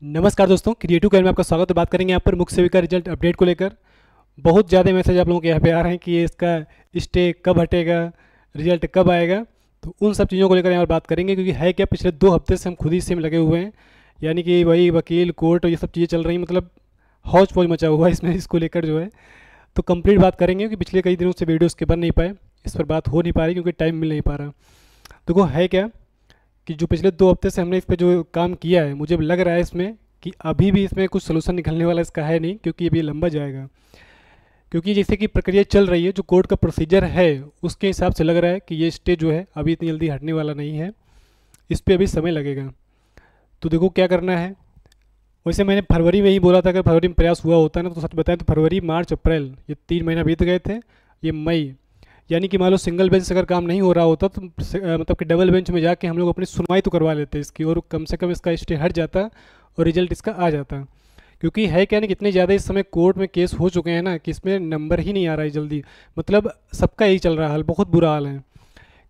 नमस्कार दोस्तों, क्रिएटिव कैर में आपका स्वागत है। बात करेंगे यहाँ पर मुख्य सेविका रिजल्ट अपडेट को लेकर। बहुत ज़्यादा मैसेज आप लोगों के यहाँ पे आ रहे हैं कि ये इसका स्टे कब हटेगा, रिजल्ट कब आएगा। तो उन सब चीज़ों को लेकर यहाँ पर बात करेंगे, क्योंकि है क्या, पिछले 2 हफ्ते से हम खुद ही इससे लगे हुए हैं। यानी कि वही वकील, कोर्ट और ये सब चीज़ें चल रही हैं, मतलब हौच पौच मचा हुआ है इसमें, इसको लेकर जो है। तो कंप्लीट बात करेंगे कि पिछले कई दिनों से वीडियोस के बन नहीं पाए, इस पर बात हो नहीं पा रही क्योंकि टाइम मिल नहीं पा रहा। देखो है क्या कि जो पिछले 2 हफ्ते से हमने इस पर जो काम किया है, मुझे लग रहा है इसमें कि अभी भी इसमें कुछ सोल्यूशन निकलने वाला इसका है नहीं, क्योंकि अभी ये लंबा जाएगा। क्योंकि जैसे कि प्रक्रिया चल रही है, जो कोर्ट का प्रोसीजर है उसके हिसाब से लग रहा है कि ये स्टे जो है अभी इतनी जल्दी हटने वाला नहीं है, इस पर अभी समय लगेगा। तो देखो क्या करना है। वैसे मैंने फरवरी में ही बोला था, अगर फरवरी में प्रयास हुआ होता ना, तो सच बताएं तो फरवरी, मार्च, अप्रैल, ये 3 महीना बीत गए थे। ये मई, यानी कि मान लो सिंगल बेंच से अगर काम नहीं हो रहा होता तो मतलब कि डबल बेंच में जाके हम लोग अपनी सुनवाई तो करवा लेते इसकी, और कम से कम इसका स्टे हट जाता और रिजल्ट इसका आ जाता। क्योंकि है क्या, नहीं कितने ज़्यादा इस समय कोर्ट में केस हो चुके हैं ना, कि इसमें नंबर ही नहीं आ रहा है जल्दी। मतलब सबका यही चल रहा हाल, बहुत बुरा हाल है।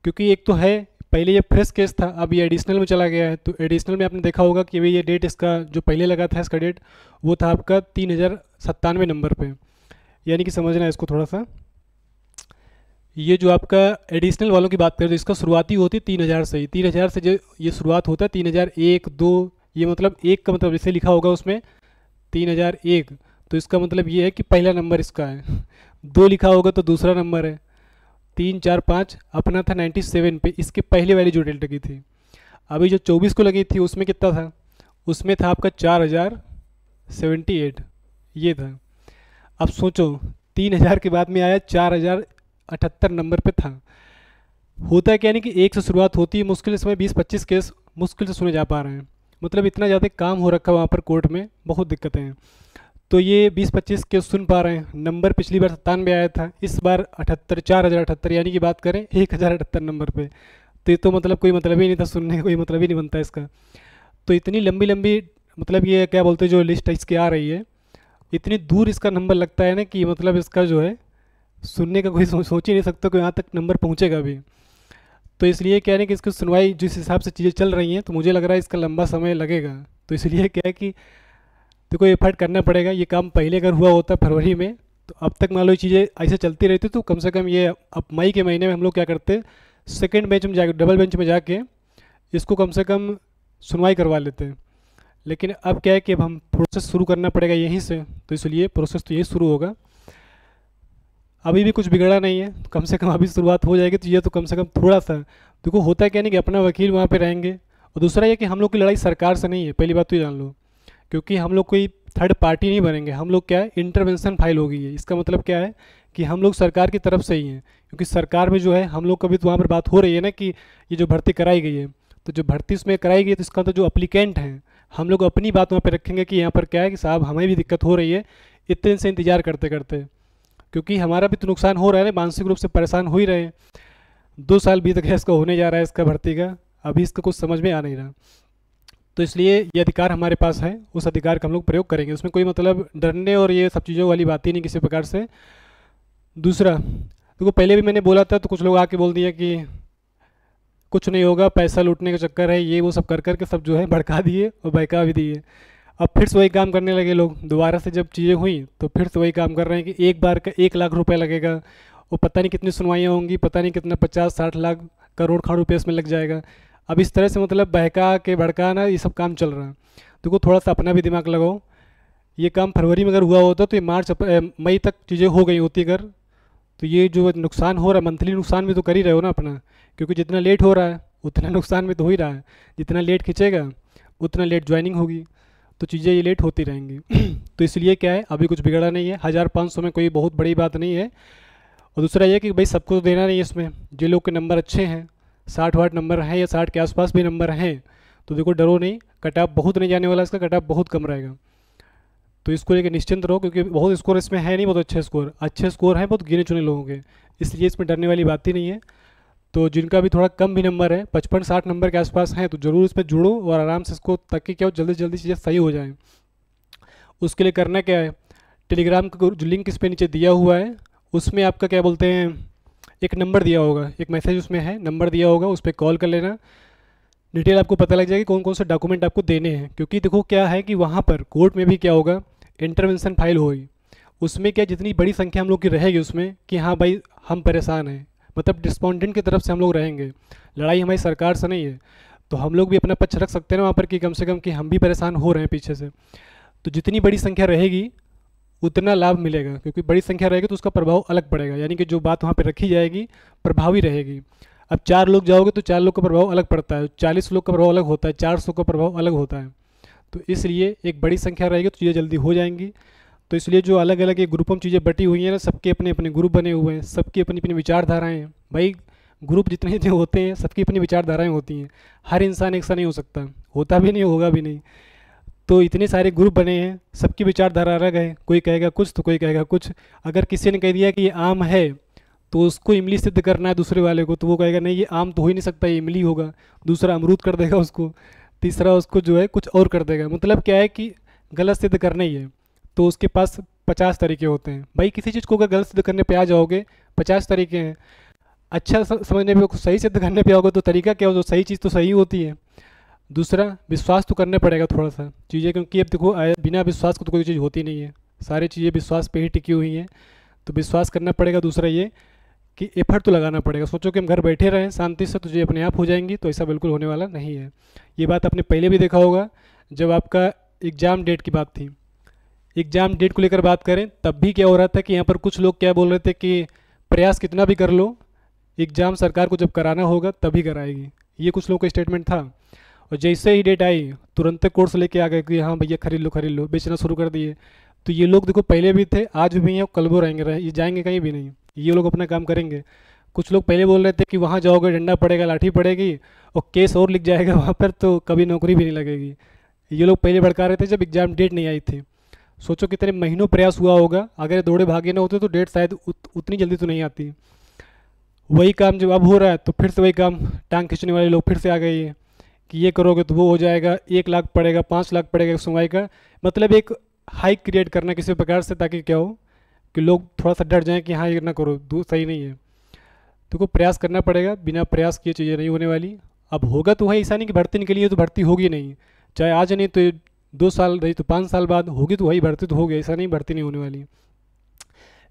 क्योंकि एक तो है, पहले ये फ्रेश केस था, अब ये एडिशनल में चला गया है। तो एडिशनल में आपने देखा होगा कि भाई ये डेट इसका जो पहले लगा था, इसका डेट वो था आपका 3097 नंबर पे। यानी कि समझना है इसको थोड़ा सा। ये जो आपका एडिशनल वालों की बात करें तो इसका शुरुआती होती है 3000 से ही। 3000 से जो ये शुरुआत होता है, 3001, 2, ये मतलब एक का मतलब जैसे लिखा होगा उसमें 3001, तो इसका मतलब ये है कि पहला नंबर इसका है। 2 लिखा होगा तो दूसरा नंबर है। 3, 4, 5 अपना था 97 पे, इसके पहले वाली जो डेल्टा की थी। अभी जो 24 को लगी थी उसमें कितना था, उसमें था आपका 4078, ये था। अब सोचो, 3000 के बाद में आया 4078 नंबर पे था। होता है क्या नहीं कि एक से शुरुआत होती है, मुश्किल से 20-25 केस मुश्किल से सुने जा पा रहे हैं। मतलब इतना ज़्यादा काम हो रखा है वहाँ पर कोर्ट में, बहुत दिक्कतें हैं। तो ये 20-25 केस सुन पा रहे हैं। नंबर पिछली बार 97 आया था, इस बार 78, 4078, यानी कि बात करें 1078 नंबर पे। तो ये तो मतलब कोई मतलब ही नहीं था, सुनने का कोई मतलब ही नहीं बनता इसका। तो इतनी लंबी लंबी, मतलब ये क्या बोलते हैं, जो लिस्ट इसकी आ रही है, इतनी दूर इसका नंबर लगता है ना, कि मतलब इसका जो है सुनने का कोई सोच ही नहीं सकता कि यहाँ तक नंबर पहुँचेगा भी। तो इसलिए क्या है कि इसकी सुनवाई जिस हिसाब से चीज़ें चल रही हैं, तो मुझे लग रहा है इसका लंबा समय लगेगा। तो इसलिए क्या है कि देखो एफर्ट करना पड़ेगा। ये काम पहले अगर हुआ होता फरवरी में, तो अब तक मान लो चीज़ें ऐसे चलती रहती, तो कम से कम ये अब मई के महीने में हम लोग क्या करते, सेकेंड बेंच में जाके, डबल बेंच में जाके इसको कम से कम सुनवाई करवा लेते हैं। लेकिन अब क्या है कि अब हम प्रोसेस शुरू करना पड़ेगा यहीं से, तो इसलिए प्रोसेस तो यही शुरू होगा। अभी भी कुछ बिगड़ा नहीं है, तो कम से कम अभी शुरुआत हो जाएगी, तो ये तो कम से कम थोड़ा सा। देखो होता है क्या नहीं कि अपना वकील वहाँ पे रहेंगे, और दूसरा ये कि हम लोग की लड़ाई सरकार से नहीं है, पहली बात तो ये जान लो। क्योंकि हम लोग कोई थर्ड पार्टी नहीं बनेंगे, हम लोग क्या है, इंटरवेंशन फाइल होगी है। इसका मतलब क्या है कि हम लोग सरकार की तरफ से ही हैं। क्योंकि सरकार में जो है हम लोग कभी, तो वहाँ पर बात हो रही है ना कि ये जो भर्ती कराई गई है, तो जो भर्ती उसमें कराई गई है, तो इसका तो जो अप्लीकेंट हैं, हम लोग अपनी बात वहाँ पर रखेंगे कि यहाँ पर क्या है कि साहब हमें भी दिक्कत हो रही है इतने दिन से इंतजार करते करते। क्योंकि हमारा भी तो नुकसान हो रहा है ना, मानसिक रूप से परेशान हो ही रहे हैं। 2 साल बीत गया इसका होने जा रहा है, इसका भर्ती का, अभी इसका कुछ समझ में आ नहीं रहा। तो इसलिए ये अधिकार हमारे पास है, उस अधिकार का हम लोग प्रयोग करेंगे। उसमें कोई मतलब डरने और ये सब चीज़ों वाली बात ही नहीं किसी प्रकार से। दूसरा, देखो पहले भी मैंने बोला था, तो कुछ लोग आके बोल दिया कि कुछ नहीं होगा, पैसा लूटने का चक्कर है, ये वो सब कर कर के सब जो है भड़का दिए और बहका भी दिए। अब फिर से वही काम करने लगे लोग, दोबारा से जब चीज़ें हुई तो फिर से वही काम कर रहे हैं कि एक बार का 1 लाख रुपए लगेगा, और पता नहीं कितनी सुनवाइयाँ होंगी, पता नहीं कितना 50-60 लाख, करोड़ खान रुपये इसमें लग जाएगा। अब इस तरह से मतलब बहका के भड़काना, ये सब काम चल रहा है। देखो थोड़ा सा अपना भी दिमाग लगाओ। ये काम फरवरी में अगर हुआ होता तो ये मार्च मई तक चीज़ें हो गई होती अगर, तो ये जो नुकसान हो रहा है, मंथली नुकसान भी तो कर ही रहे हो ना अपना। क्योंकि जितना लेट हो रहा है उतना नुकसान भी तो हो ही रहा है। जितना लेट खींचेगा उतना लेट ज्वाइनिंग होगी, तो चीज़ें ये लेट होती रहेंगी। तो इसलिए क्या है, अभी कुछ बिगड़ा नहीं है, 1500 में कोई बहुत बड़ी बात नहीं है। और दूसरा ये कि भाई सबको तो देना नहीं है इसमें, जो लोग के नंबर अच्छे हैं, 60-60 नंबर हैं या 60 के आसपास भी नंबर हैं, तो देखो डरो नहीं, कट ऑफ बहुत नहीं जाने वाला, इसका कट ऑफ बहुत कम रहेगा। तो इसको लेकर निश्चिंत रहो, क्योंकि बहुत स्कोर इसमें है नहीं, बहुत अच्छे स्कोर हैं बहुत गिने चुने लोगों के, इसलिए इसमें डरने वाली बात ही नहीं है। तो जिनका भी थोड़ा कम भी नंबर है, 55-60 नंबर के आसपास हैं, तो ज़रूर इसमें जुड़ो और आराम से इसको, ताकि क्या हो, जल्दी से जल्दी चीज़ें सही हो जाएँ। उसके लिए करना क्या है, टेलीग्राम का जो लिंक इस पर नीचे दिया हुआ है, उसमें आपका क्या बोलते हैं, एक नंबर दिया होगा, एक मैसेज उसमें है, नंबर दिया होगा, उस पर कॉल कर लेना। डिटेल आपको पता लग जाएगी कौन कौन से डॉक्यूमेंट आपको देने हैं। क्योंकि देखो क्या है कि वहाँ पर कोर्ट में भी क्या होगा, इंटरवेंशन फाइल होगी, उसमें क्या जितनी बड़ी संख्या हम लोग की रहेगी उसमें कि हाँ भाई हम परेशान हैं, मतलब रिस्पोंडेंट की तरफ से हम लोग रहेंगे, लड़ाई हमारी सरकार से नहीं है, तो हम लोग भी अपना पक्ष रख सकते हैं ना वहाँ पर कि कम से कम कि हम भी परेशान हो रहे हैं पीछे से। तो जितनी बड़ी संख्या रहेगी उतना लाभ मिलेगा, क्योंकि बड़ी संख्या रहेगी तो उसका प्रभाव अलग पड़ेगा, यानी कि जो बात वहाँ पर रखी जाएगी प्रभावी रहेगी। अब 4 लोग जाओगे तो 4 लोग का प्रभाव अलग पड़ता है, 40 लोग का प्रभाव अलग होता है, 400 का प्रभाव अलग होता है। तो इसलिए एक बड़ी संख्या रहेगी तो चीज़ें जल्दी हो जाएंगी। तो इसलिए जो अलग अलग एक ग्रुपों में चीज़ें बटी हुई हैं ना, सबके अपने अपने ग्रुप बने हुए हैं, सबकी अपनी अपनी विचारधाराएँ हैं भाई। ग्रुप जितने जितने होते हैं सबकी अपनी विचारधाराएँ होती हैं, हर इंसान एक सा नहीं हो सकता, होता भी नहीं, होगा भी नहीं। तो इतने सारे ग्रुप बने हैं, सबकी विचारधारा अलग है, कोई कहेगा कुछ तो कोई कहेगा कुछ। अगर किसी ने कह दिया कि ये आम है तो उसको इमली सिद्ध करना है दूसरे वाले को, तो वो कहेगा नहीं ये आम तो हो ही नहीं सकता, ये इमली होगा। दूसरा अमरूद कर देगा उसको, तीसरा उसको जो है कुछ और कर देगा। मतलब क्या है कि गलत सिद्ध करना ही है तो उसके पास 50 तरीके होते हैं भाई। किसी चीज़ को अगर गलत सिद्ध करने पे आ जाओगे 50 तरीके हैं, अच्छा समझने पे, सही सिद्ध करने पे आओगे तो तरीका क्या हो, जो सही चीज़ तो सही होती है। दूसरा विश्वास तो करना पड़ेगा थोड़ा सा चीज़ें, क्योंकि अब देखो बिना विश्वास को तो कोई चीज़ होती नहीं है, सारी चीज़ें विश्वास पे ही टिकी हुई हैं, तो विश्वास करना पड़ेगा। दूसरा ये कि एफर्ट तो लगाना पड़ेगा। सोचो कि हम घर बैठे रहें शांति से तो चीज़ें अपने आप हो जाएंगी, तो ऐसा बिल्कुल होने वाला नहीं है। ये बात आपने पहले भी देखा होगा जब आपका एग्ज़ाम डेट की बात थी, एग्ज़ाम डेट को लेकर बात करें तब भी क्या हो रहा था कि यहाँ पर कुछ लोग क्या बोल रहे थे कि प्रयास कितना भी कर लो, एग्ज़ाम सरकार को जब कराना होगा तभी कराएगी, ये कुछ लोगों का स्टेटमेंट था। और जैसे ही डेट आई तुरंत कोर्स लेके आ गए कि हाँ भैया खरीद लो, बेचना शुरू कर दिए। तो ये लोग देखो पहले भी थे, आज भी हैं, कल वो रहेंगे, ये जाएंगे कहीं भी नहीं, ये लोग अपना काम करेंगे। कुछ लोग पहले बोल रहे थे कि वहाँ जाओगे डंडा पड़ेगा, लाठी पड़ेगी और केस और लिख जाएगा वहाँ पर, तो कभी नौकरी भी नहीं लगेगी। ये लोग पहले भड़का रहे थे जब एग्ज़ाम डेट नहीं आई थी। सोचो कितने महीनों प्रयास हुआ होगा, अगर दौड़े भागे ना होते तो डेट शायद उतनी जल्दी तो नहीं आती। वही काम जब अब हो रहा है तो फिर से वही काम, टांग खींचने वाले लोग फिर से आ गए हैं कि ये करोगे तो वो हो जाएगा, 1 लाख पड़ेगा, 5 लाख पड़ेगा सुनवाई का। मतलब एक हाइक क्रिएट करना किसी प्रकार से, ताकि क्या हो कि लोग थोड़ा सा डर जाएं कि हाँ ये ना करो, सही नहीं है। तो को प्रयास करना पड़ेगा, बिना प्रयास किए चीज़ें नहीं होने वाली। अब होगा तो वही, ऐसा नहीं कि भर्ती निकली है तो भर्ती होगी नहीं, चाहे आज नहीं तो 2 साल रही तो 5 साल बाद होगी, तो वही भर्ती तो होगी, ऐसा नहीं भर्ती नहीं होने वाली।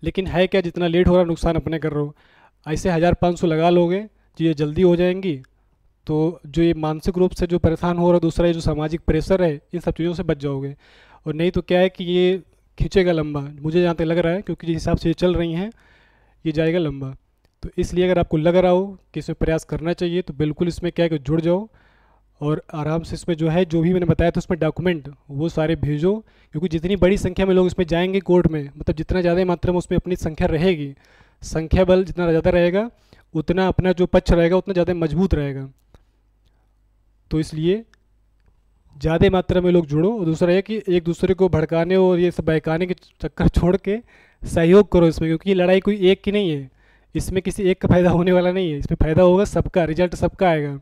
लेकिन है क्या, जितना लेट हो रहा नुकसान अपने कर रहे हो। ऐसे 1000-500 लगा लोगे चीज़ें जल्दी हो जाएंगी। तो जो ये मानसिक रूप से जो परेशान हो रहा है, दूसरा ये जो सामाजिक प्रेशर है, इन सब चीज़ों से बच जाओगे। और नहीं तो क्या है कि ये खींचेगा लंबा, मुझे जहाँ तक लग रहा है, क्योंकि जिस हिसाब से ये चल रही हैं ये जाएगा लंबा। तो इसलिए अगर आपको लग रहा हो कि इसमें प्रयास करना चाहिए तो बिल्कुल इसमें क्या है कि जुड़ जाओ और आराम से इसमें जो है, जो भी मैंने बताया था उसमें डॉक्यूमेंट वो सारे भेजो। क्योंकि जितनी बड़ी संख्या में लोग इसमें जाएंगे कोर्ट में, मतलब जितना ज़्यादा मात्रा में उसमें अपनी संख्या रहेगी, संख्या बल जितना ज़्यादा रहेगा उतना अपना जो पक्ष रहेगा उतना ज़्यादा मजबूत रहेगा। तो इसलिए ज़्यादा मात्रा में लोग जुड़ो। और दूसरा है कि एक दूसरे को भड़काने और ये सब बहकाने के चक्कर छोड़ के सहयोग करो इसमें, क्योंकि ये लड़ाई कोई एक की नहीं है, इसमें किसी एक का फ़ायदा होने वाला नहीं है, इसमें फ़ायदा होगा सबका, रिजल्ट सबका आएगा।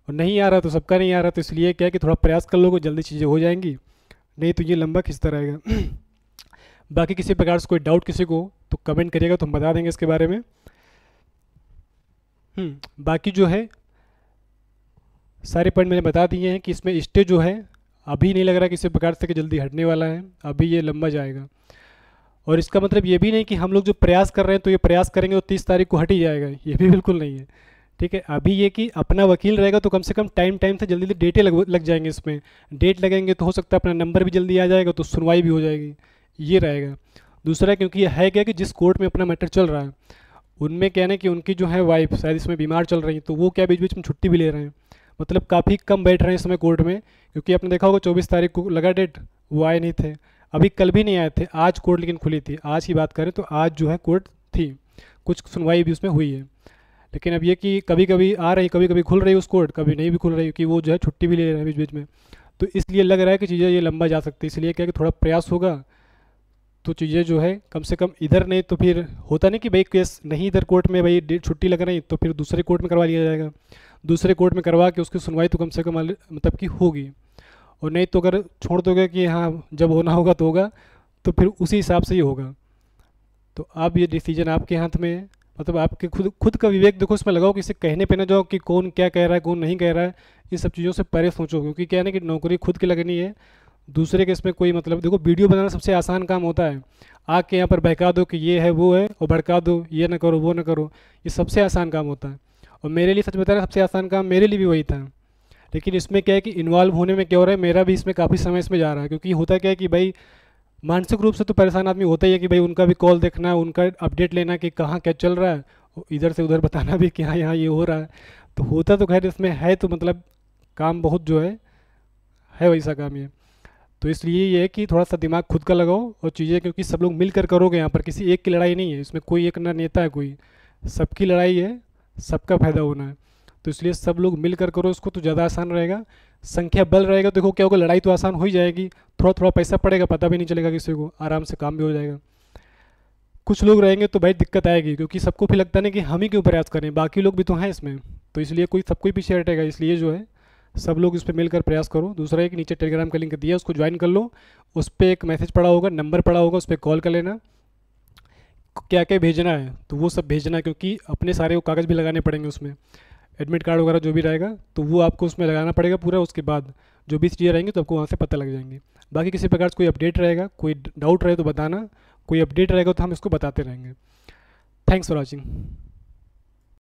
और नहीं आ रहा तो सबका नहीं आ रहा, तो इसलिए क्या है कि थोड़ा प्रयास कर लोगे जल्दी चीज़ें हो जाएंगी, नहीं तो ये लंबा खिंचता रहेगा। बाकी किसी प्रकार से कोई डाउट किसी को तो कमेंट करिएगा, तो हम बता देंगे इसके बारे में। बाकी जो है सारे पॉइंट मैंने बता दिए हैं कि इसमें स्टे जो है अभी नहीं लग रहा किसी प्रकार से कि जल्दी हटने वाला है, अभी ये लंबा जाएगा। और इसका मतलब ये भी नहीं कि हम लोग जो प्रयास कर रहे हैं तो ये प्रयास करेंगे तो 30 तारीख को हट ही जाएगा, ये भी बिल्कुल नहीं है। ठीक है, अभी ये कि अपना वकील रहेगा तो कम से कम टाइम से जल्दी जल्दी डेटें लग जाएंगे, इसमें डेट लगेंगे तो हो सकता है अपना नंबर भी जल्दी आ जाएगा, तो सुनवाई भी हो जाएगी, ये रहेगा। दूसरा क्योंकि ये है क्या कि जिस कोर्ट में अपना मैटर चल रहा है उनमें क्या है कि उनकी जो है वाइफ शायद इसमें बीमार चल रही है, तो वो क्या बीच बीच में छुट्टी भी ले रहे हैं, मतलब काफ़ी कम बैठ रहे हैं इस समय कोर्ट में। क्योंकि आपने देखा होगा 24 तारीख को लगा डेट, वो आए नहीं थे, अभी कल भी नहीं आए थे, आज कोर्ट लेकिन खुली थी। आज की बात करें तो आज जो है कोर्ट थी, कुछ सुनवाई भी उसमें हुई है। लेकिन अब ये कि कभी कभी आ रही, कभी कभी खुल रही उस कोर्ट, कभी नहीं भी खुल रही, कि वो जो है छुट्टी भी ले रहे हैं बीच बीच में। तो इसलिए लग रहा है कि चीज़ें ये लंबा जा सकती है। इसलिए क्या कि थोड़ा प्रयास होगा तो चीज़ें जो है कम से कम इधर नहीं तो फिर होता नहीं कि भाई केस नहीं इधर कोर्ट में भाई डेट छुट्टी लग रही तो फिर दूसरे कोर्ट में करवा लिया जाएगा, दूसरे कोर्ट में करवा के उसकी सुनवाई तो कम से कम मतलब कि होगी। और नहीं तो अगर छोड़ दोगे कि हाँ जब होना होगा तो होगा, तो फिर उसी हिसाब से ही होगा। तो अब ये डिसीजन आपके हाथ में है, मतलब आपके खुद का विवेक देखो इसमें लगाओ, किसी कहने पे ना जाओ कि कौन क्या कह रहा है कौन नहीं कह रहा है। इन सब चीज़ों से परे सोचो, क्योंकि क्या है ना कि नौकरी खुद की लगनी है, दूसरे के इसमें कोई मतलब। देखो वीडियो बनाना सबसे आसान काम होता है, आके यहाँ पर बहका दो कि ये है वो है और भड़का दो ये ना करो वो ना करो, ये सबसे आसान काम होता है। और मेरे लिए सच बता रहा सबसे आसान काम मेरे लिए भी वही था। लेकिन इसमें क्या है कि इन्वॉल्व होने में क्या हो रहा है, मेरा भी इसमें काफ़ी समय इसमें जा रहा है, क्योंकि होता क्या है कि भाई मानसिक रूप से तो परेशान आदमी होता ही है कि भाई उनका भी कॉल देखना, उनका अपडेट लेना कि कहाँ क्या चल रहा है, और इधर से उधर बताना भी कि हाँ यहाँ ये हो रहा है। तो होता तो खैर इसमें है, तो मतलब काम बहुत जो है वैसा काम ये। तो इसलिए ये है कि थोड़ा सा दिमाग खुद का लगाओ और चीज़ें, क्योंकि सब लोग मिलकर करोगे, यहाँ पर किसी एक की लड़ाई नहीं है, इसमें कोई एक ना नेता है कोई, सबकी लड़ाई है, सबका फायदा होना है। तो इसलिए सब लोग मिलकर करो इसको तो ज़्यादा आसान रहेगा। संख्या बल रहेगा, देखो क्या होगा, लड़ाई तो आसान हो ही जाएगी, थोड़ा थोड़ा पैसा पड़ेगा, पता भी नहीं चलेगा किसी को, आराम से काम भी हो जाएगा। कुछ लोग रहेंगे तो भाई दिक्कत आएगी, क्योंकि सबको फिर लगता है ना कि हम ही क्यों प्रयास करें, बाकी लोग भी तो हैं इसमें। तो इसलिए कोई सबको ही पीछे हटेगा, इसलिए जो है सब लोग इस पर मिलकर प्रयास करो। दूसरा एक नीचे टेलीग्राम का लिंक दिया, उसको ज्वाइन कर लो। उस पर एक मैसेज पड़ा होगा, नंबर पड़ा होगा, उस पर कॉल कर लेना, क्या क्या भेजना है तो वो सब भेजना, क्योंकि अपने सारे वो कागज़ भी लगाने पड़ेंगे उसमें, एडमिट कार्ड वगैरह जो भी रहेगा तो वो आपको उसमें लगाना पड़ेगा पूरा। उसके बाद जो भी चीज़ें रहेंगी तो आपको वहाँ से पता लग जाएंगी। बाकी किसी प्रकार से कोई अपडेट रहेगा, कोई डाउट रहे तो बताना, कोई अपडेट रहेगा तो हम इसको बताते रहेंगे। Thanks for watching.